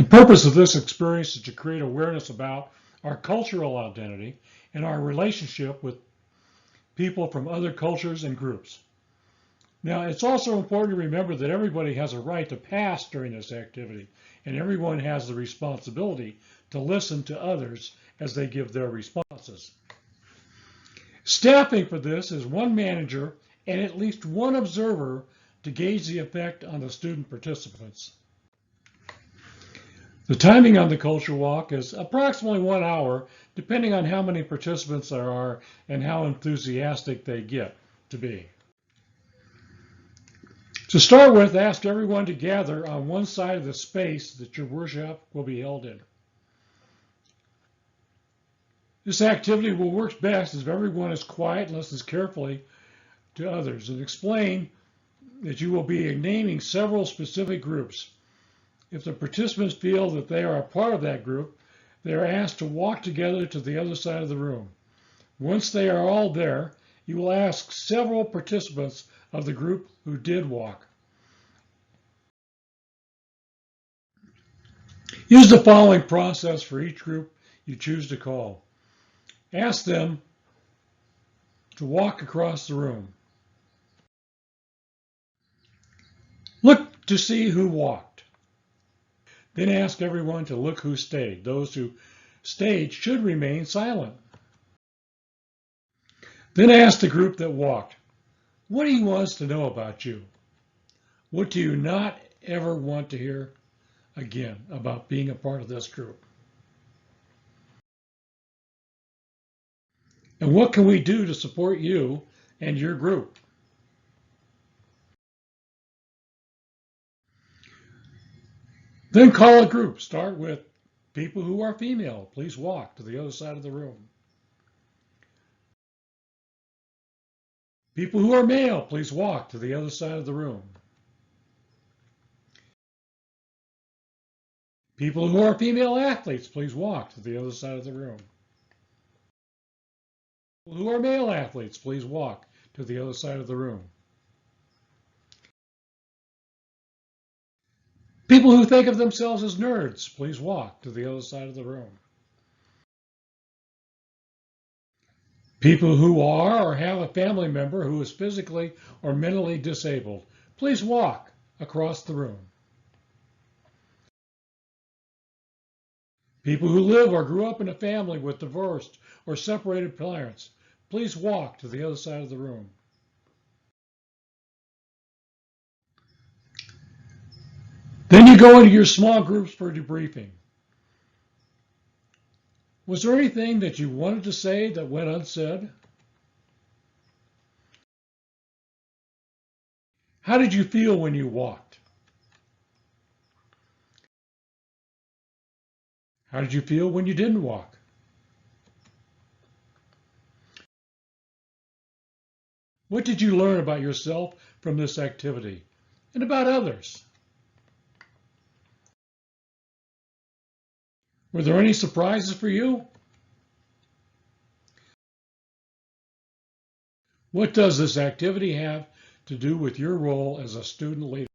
The purpose of this experience is to create awareness about our cultural identity and our relationship with people from other cultures and groups. Now, it's also important to remember that everybody has a right to pass during this activity, and everyone has the responsibility to listen to others as they give their responses. Staffing for this is one manager and at least one observer to gauge the effect on the student participants. The timing on the culture walk is approximately 1 hour, depending on how many participants there are and how enthusiastic they get to be. To start with, ask everyone to gather on one side of the space that your workshop will be held in. This activity will work best if everyone is quiet and listens carefully to others, and explain that you will be naming several specific groups. If the participants feel that they are a part of that group, they are asked to walk together to the other side of the room. Once they are all there, you will ask several participants of the group who did walk. Use the following process for each group you choose to call. Ask them to walk across the room. Look to see who walked. Then ask everyone to look who stayed. Those who stayed should remain silent. Then ask the group that walked, what do you want us to know about you? What do you not ever want to hear again about being a part of this group? And what can we do to support you and your group? Then call a group. Start with people who are female. Please walk to the other side of the room. People who are male, please walk to the other side of the room. People who are female athletes, please walk to the other side of the room. People who are male athletes, please walk to the other side of the room. People who think of themselves as nerds, please walk to the other side of the room. People who are or have a family member who is physically or mentally disabled, please walk across the room. People who live or grew up in a family with divorced or separated parents, please walk to the other side of the room. Then you go into your small groups for debriefing. Was there anything that you wanted to say that went unsaid? How did you feel when you walked? How did you feel when you didn't walk? What did you learn about yourself from this activity and about others? Were there any surprises for you? What does this activity have to do with your role as a student leader?